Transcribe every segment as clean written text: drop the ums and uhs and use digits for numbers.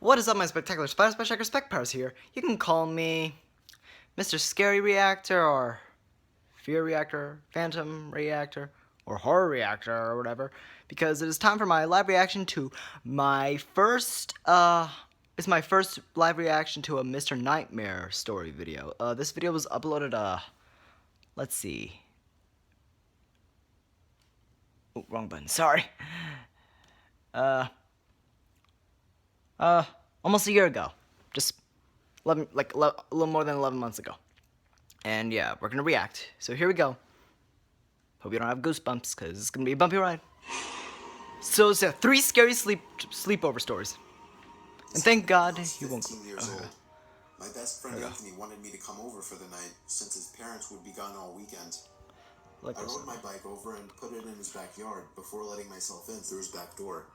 What is up, my spectacular spider spectacular spec powers here? You can call me Mr. Scary Reactor, or Fear Reactor, Phantom Reactor, or Horror Reactor, or whatever, because it is time for my live reaction to my first, it's my first live reaction to a Mr. Nightmare story video. This video was uploaded, let's see. Oh, wrong button, sorry. Almost a year ago. Just 11, a little more than 11 months ago. And yeah, we're gonna react. So here we go. Hope you don't have goosebumps, because it's gonna be a bumpy ride. So it's 3 scary sleepover stories. And thank God he won't go. Years old. My best friend Anthony wanted me to come over for the night, since his parents would be gone all weekend. I rode my bike over and put it in his backyard before letting myself in through his back door.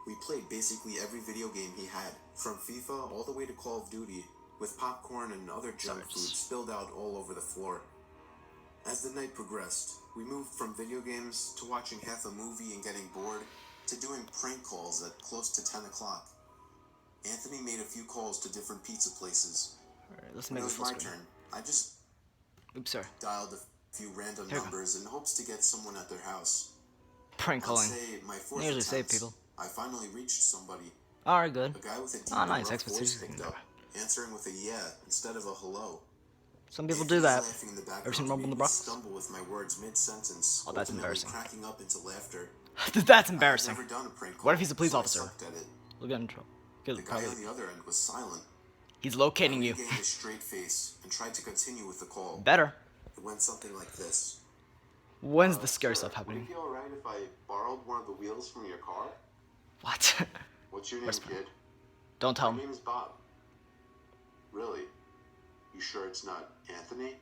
We played basically every video game he had, from FIFA all the way to Call of Duty, with popcorn and other junk food spilled out all over the floor. As the night progressed, we moved from video games to watching half a movie and getting bored, to doing prank calls at close to 10 o'clock. Anthony made a few calls to different pizza places. Alright, let's when make it it was full my screen. turn, I just dialed a few random numbers in hopes to get someone at their house. Prank calling. My They usually save people. I finally reached somebody. Alright, good. A guy with a deep nice. rough Expert voice series. picked up, answering with a yeah instead of a hello. Some people do that. Ever seen Rumble in the Bronx? Stumble with my words mid-sentence. Oh, that's embarrassing. Cracking up into laughter. That's embarrassing. Never done a prank call, What if he's a police so officer? I We'll get in trouble. the guy on the other end was silent. He's locating you. He gained a straight face and tried to continue with the call. Better. It went something like this. When's the scary stuff happening? Would it be alright if I borrowed one of the wheels from your car? What? What's your name, kid? Don't tell My him. name is Bob. Really? You sure it's not Anthony?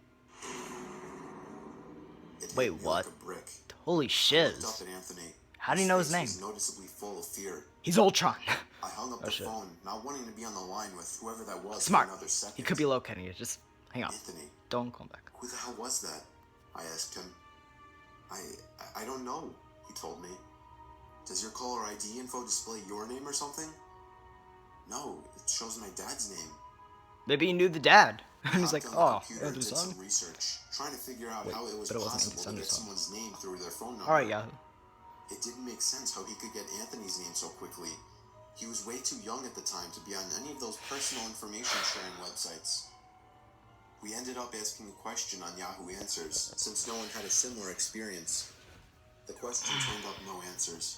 Wait, what? Like a brick. Holy shiz. Up at Anthony. How do you know his name? Was noticeably full of fear. He's Ultron. I hung up the phone, not wanting to be on the line with whoever that was. Smart. For another second. He could be locating you. Just hang on. Anthony. Don't call back. Who the hell was that? I asked him. I don't know, he told me. Does your caller ID info display your name or something? No, it shows my dad's name. Maybe he knew the dad. And he's like, oh, Anthony's son? Some research, trying to figure out how it was possible to get someone's name through their phone number. Alright, Yahoo. It didn't make sense how he could get Anthony's name so quickly. He was way too young at the time to be on any of those personal information sharing websites. We ended up asking a question on Yahoo Answers, since no one had a similar experience. The question turned up no answers.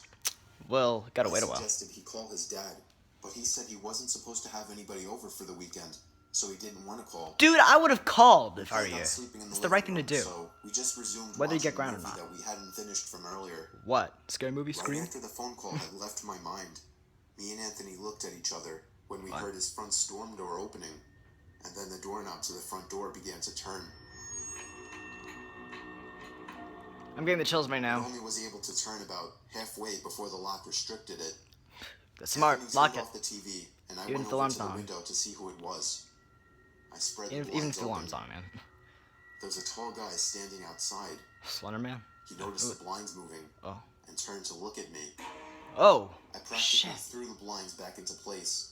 Well, gotta wait a while. I suggested he call his dad, but he said he wasn't supposed to have anybody over for the weekend, so he didn't want to call. Dude, I would have called if I were you. It's the right thing to do. So we just resumed whether you get grounded or not. That we hadn't finished from earlier. What? Scary movie? Scream? Right after the phone call had left my mind, me and Anthony looked at each other when we heard his front storm door opening, and then the doorknob to the front door began to turn. I'm getting the chills right now. It only was able to turn about halfway before the lock restricted it. That's smart. Lock it. Off the TV, and I Even went if the over alarm's to the on. window to see who it was. I spread the Even blinds if the alarm's open. on, man. There was a tall guy standing outside. Slender Man? He noticed the blinds moving and turned to look at me. Oh, I practically threw the blinds back into place.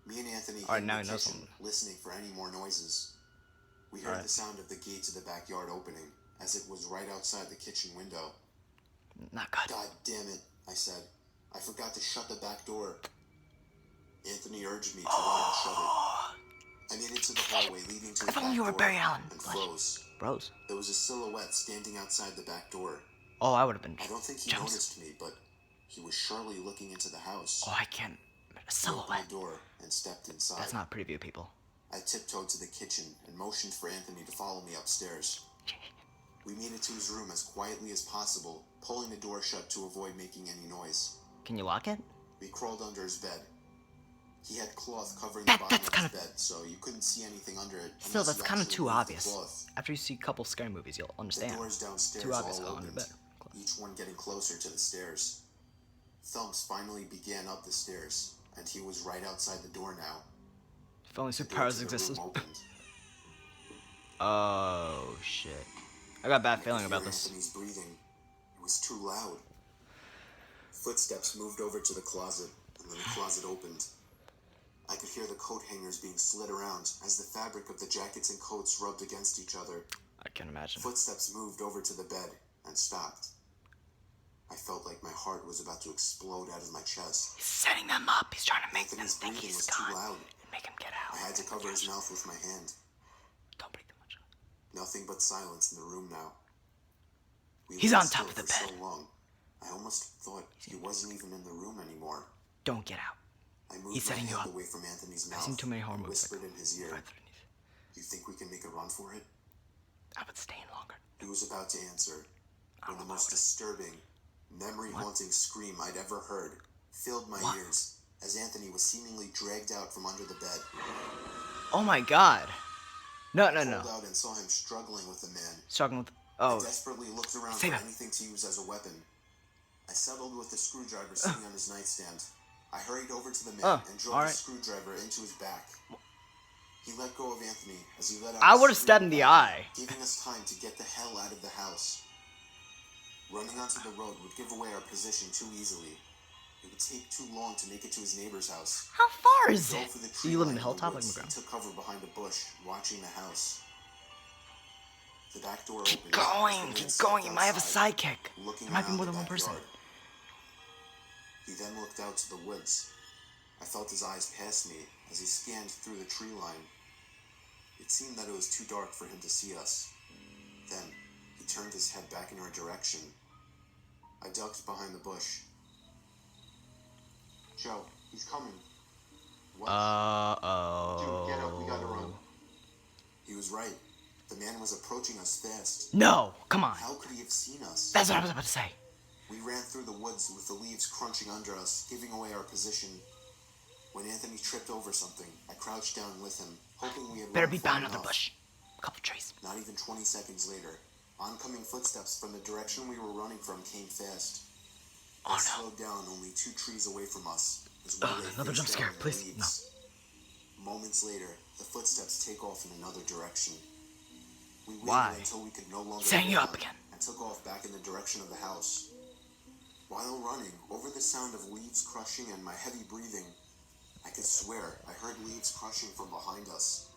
Me and Anthony hid in the kitchen, listening for any more noises. We heard the sound of the gate to the backyard opening, as it was right outside the kitchen window. Not good. God damn it, I said. I forgot to shut the back door. Anthony urged me to run and shut it. I made it to the hallway leading to the back door and froze. There was a silhouette standing outside the back door. Oh, I would have been. I don't think he noticed me, but he was surely looking into the house. Oh, I can't. A silhouette. I opened the door and stepped inside. That's not preview, people. I tiptoed to the kitchen and motioned for Anthony to follow me upstairs. We made it to his room as quietly as possible, pulling the door shut to avoid making any noise. Can you lock it? We crawled under his bed. He had cloth covering the bottom of his bed, so you couldn't see anything under it. Still, that's kind of too obvious. After you see a couple scary movies, you'll understand. The doors downstairs too obvious. all opened, each one getting closer to the stairs. Thumps finally began up the stairs, and he was right outside the door now. If only superpowers existed. Oh shit! I got a bad feeling about this. Anthony's breathing. It was too loud. Footsteps moved over to the closet, and then the closet opened. I could hear the coat hangers being slid around as the fabric of the jackets and coats rubbed against each other. I can imagine. Footsteps moved over to the bed and stopped. I felt like my heart was about to explode out of my chest. He's setting them up. He's trying to make Anthony's them think breathing he's was too gone loud. and make him get out. I had to cover his mouth with my hand. Don't breathe too much. Nothing but silence in the room now. He's on top of the bed. bed. So long, I almost thought he wasn't even in the room anymore. Don't get out. I moved He's setting my you hand up. away from Anthony's mouth. I've seen too many horror and movies whispered in his ear, like "You think we can make a run for it?" I would stay in longer. He was about to answer when the most disturbing, memory-haunting scream I'd ever heard filled my ears as Anthony was seemingly dragged out from under the bed. Oh my god. No. I pulled out and saw him struggling with the man. Struggling with... I desperately looked around Save for him. anything to use as a weapon. I settled with the screwdriver sitting on his nightstand. I hurried over to the man and drove the screwdriver into his back. He let go of Anthony as he let out I would have stabbed in the eye. giving us time to get the hell out of the house. Running onto the road would give away our position too easily. It would take too long to make it to his neighbor's house. How far is Drove it? for the Do tree you live in line the hilltop like woods McGraw? and took cover behind a bush, watching the house. The back door Keep opened. going, keep going. You might have a sidekick. Looking There might be around more the than one person. backyard. He then looked out to the woods. I felt his eyes pass me as he scanned through the tree line. It seemed that it was too dark for him to see us. Then, he turned his head back in our direction. I ducked behind the bush. "Joe, he's coming." "What?" "Dude, get up, we gotta run." He was right. The man was approaching us fast. No, come on. How could he have seen us? That's what I was about to say. We ran through the woods with the leaves crunching under us, giving away our position. When Anthony tripped over something, I crouched down with him, hoping we had Better run be far behind another enough. bush. A couple trees. Not even 20 seconds later, oncoming footsteps from the direction we were running from came fast. Oh, They no. slowed down only 2 trees away from us. As we lay Another face jump down scare, in the please. leaves. Moments later, the footsteps take off in another direction. We waited Why? until we could no longer Setting you hold up on again. and took off back in the direction of the house. While running, over the sound of leaves crushing and my heavy breathing, I could swear I heard leaves crushing from behind us.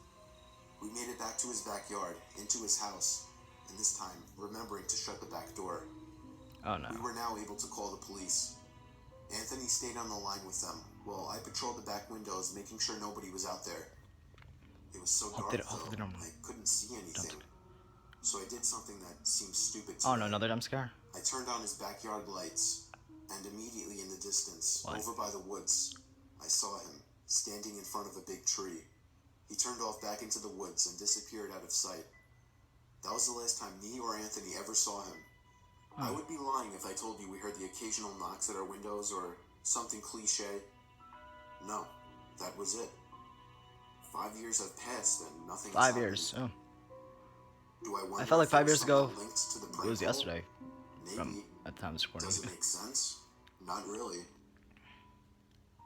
We made it back to his backyard, into his house, and this time remembering to shut the back door. Oh no. We were now able to call the police. Anthony stayed on the line with them, while I patrolled the back windows, making sure nobody was out there. It was so dark, they though, don't- I couldn't see anything. So I did something that seemed stupid to Oh me. no, another jump scare? I turned on his backyard lights, and immediately in the distance, over by the woods, I saw him, standing in front of a big tree. He turned off back into the woods and disappeared out of sight. That was the last time me or Anthony ever saw him. I would be lying if I told you we heard the occasional knocks at our windows or something cliche. No, that was it. 5 years have passed and nothing has 5 happened. years. Oh. Do I wonder I felt like if there 5 years ago, somehow linked to the it was prank call? yesterday. Maybe. From at the time of this recording. Does it make sense? Not really.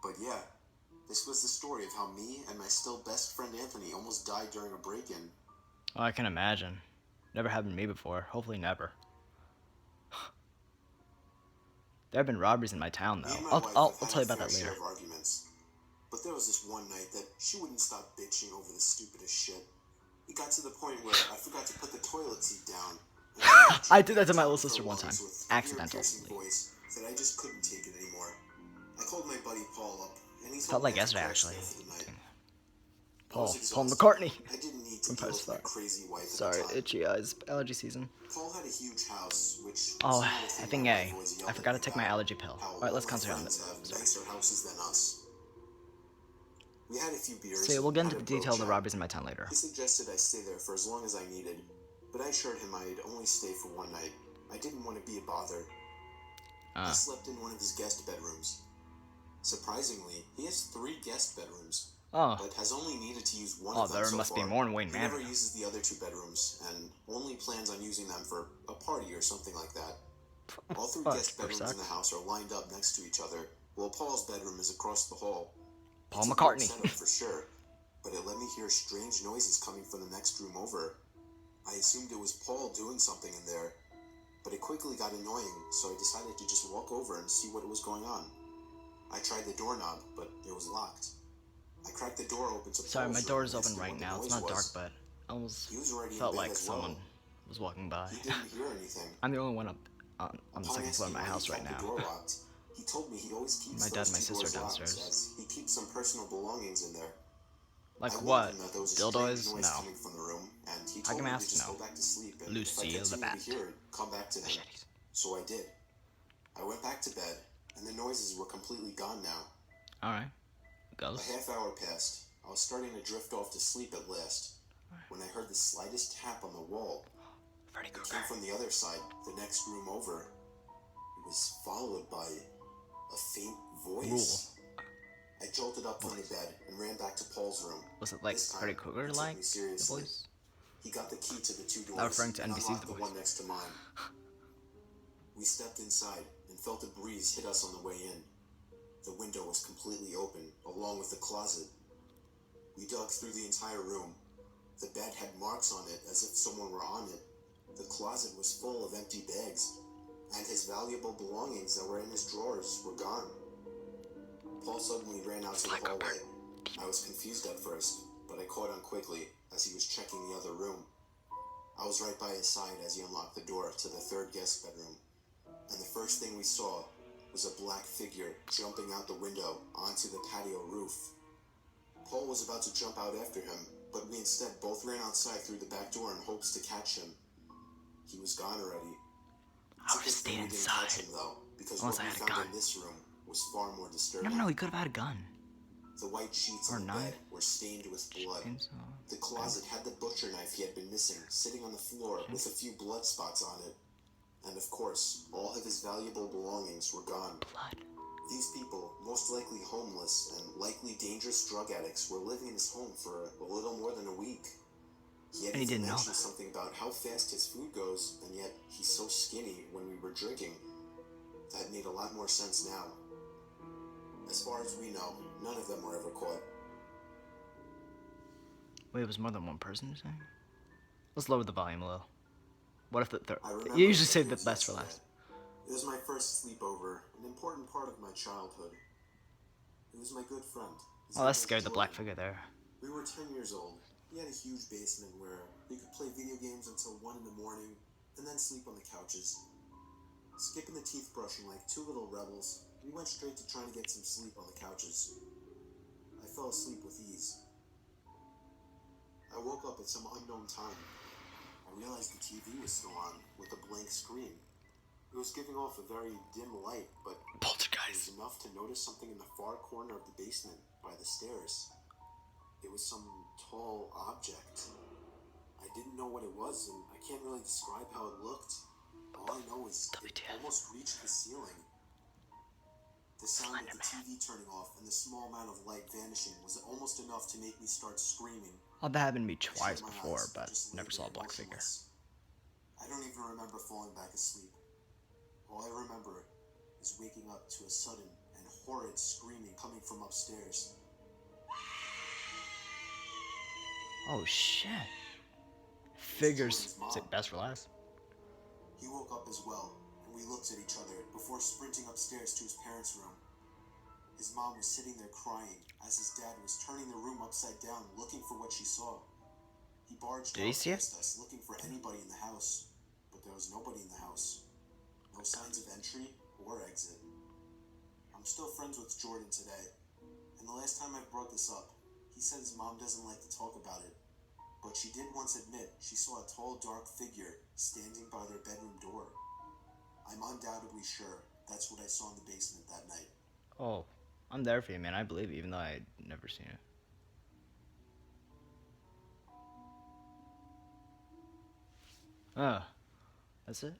But yeah, this was the story of how me and my still best friend Anthony almost died during a break-in. Oh, I can imagine. Never happened to me before. Hopefully never. There have been robberies in my town, Me though. and my I'll wife I'll have had tell you a about that fair later. share of arguments. But there was this one night that she wouldn't stop bitching over the stupidest shit. It got to the point where I forgot to put the toilet seat down. I did that to my little sister one time. With a Accidentally. ear-piercing voice that I just couldn't take it anymore. I called my buddy Paul up, and he Felt told like me I could yesterday, crash actually. there for the night. I Paul was exhausted. McCartney. I didn't need to From deal Post with my Star. crazy wife at Sorry, the time. itchy eyes. Allergy season. Paul had a huge house, which Oh, was another thing effing my A. wife always yelled I at forgot to me take my about, allergy pill. how Alright, let's all my concentrate on friends this. have nicer houses than us. We had a few beers. So yeah, we'll get had into a the detail of the bro chat. robberies in my town later. He suggested I stay there for as long as I needed, but I assured him I'd only stay for one night. I didn't want to be a bother. I slept in one of his guest bedrooms. Surprisingly, he has 3 guest bedrooms, but has only needed to use one of them there so must far. be more in Wayne He never Manor. uses the other 2 bedrooms, and only plans on using them for a party or something like that. All 3 guest bedrooms in the house are lined up next to each other, while Paul's bedroom is across the hall. Paul It's a McCartney. good setup for sure, but it let me hear strange noises coming from the next room over. I assumed it was Paul doing something in there, but it quickly got annoying, so I decided to just walk over and see what was going on. I tried the doorknob, but it was locked. I cracked the door open to Sorry, my Paul's door room is and open asked him right what the now. It's noise not dark, was. but I almost He was already in felt bed like as someone well. was walking by. He didn't hear anything. I'm the only one up on the Upon second floor of asking my why he house right kept the now. door locked, he told me he always keeps My dad those and my two sister doors locked downstairs. as he keeps some personal belongings in there. I Like warned what? him that there was a strange Dildos? noise No. coming from the room, and he How told come me to ask just no? go back to sleep, and if I Lucille the continued to Bat. hear it, come back to him. Machetes. So I did. I went back to bed, and the noises were completely gone now. Alright. A Ghost. half hour passed. I was starting to drift off to sleep at last, when I heard the slightest tap on the wall. Freddy It Krueger. came from the other side, the next room over. It was followed by a faint voice. I jolted up from the bed and ran back to Paul's room. Was it like This time, Freddy Krueger he took like me the seriously. voice? He got the key to the two Not referring doors to and NBC's unlocked The the Voice. one next to mine. We stepped inside and felt a breeze hit us on the way in. The window was completely open, along with the closet. We dug through the entire room. The bed had marks on it as if someone were on it. The closet was full of empty bags, and his valuable belongings that were in his drawers were gone. Paul suddenly ran out to the hallway. I was confused at first, but I caught on quickly as he was checking the other room. I was right by his side as he unlocked the door to the third guest bedroom, and the first thing we saw was a black figure jumping out the window onto the patio roof. Paul was about to jump out after him, but we instead both ran outside through the back door in hopes to catch him. He was gone already. I would have stayed We didn't catch inside. him though, because Unless what I we had a found gun. in this room was far more disturbing. Never know, he could have had a gun. The white sheets Or on the knife. bed were stained with blood. Chainsaw. The closet had the butcher knife he had been missing, sitting on the floor with a few blood spots on it. And of course, all of his valuable belongings were gone. Blood. These people, most likely homeless and likely dangerous drug addicts, were living in his home for a little more than a week. He had And he even didn't know mentioned that. something about how fast his food goes, and yet he's so skinny when we were drinking. That made a lot more sense now. As far as we know, none of them were ever caught. Wait, it was more than one person you're saying? Let's lower the volume a little. What if the third? I remember You usually it say like the it was best for yesterday. last. It was my first sleepover, an important part of my childhood. It was my good friend. His Oh, name that was scared the black Jordan. figure there. We were 10 years old. He had a huge basement where we could play video games until 1 in the morning and then sleep on the couches. Skipping the teeth brushing like two little rebels, we went straight to trying to get some sleep on the couches. I fell asleep with ease. I woke up at some unknown time. I realized the TV was still on, with a blank screen. It was giving off a very dim light, but it Poltergeist. was enough to notice something in the far corner of the basement, by the stairs. It was some tall object. I didn't know what it was, and I can't really describe how it looked. All I know is it WTF. almost reached the ceiling. The sound of the TV turning off and the small amount of light vanishing was almost enough to make me start screaming. Oh, that happened to me I shut twice my before, eyes, but just never lay saw a there black figure. motionless. I don't even remember falling back asleep. All I remember is waking up to a sudden and horrid screaming coming from upstairs. Oh shit. Figures. Is it best for last? He woke up as well, and we looked at each other before sprinting upstairs to his parents' room. His mom was sitting there crying as his dad was turning the room upside down looking for what she saw. He barged Did he out see it? past us looking for anybody in the house, but there was nobody in the house. No signs of entry or exit. I'm still friends with Jordan today, and the last time I brought this up, he said his mom doesn't like to talk about it, but she did once admit she saw a tall, dark figure standing by their bedroom door. I'm undoubtedly sure that's what I saw in the basement that night. Oh, I'm there for you, man. I believe you, even though I'd never seen it. Oh, that's it?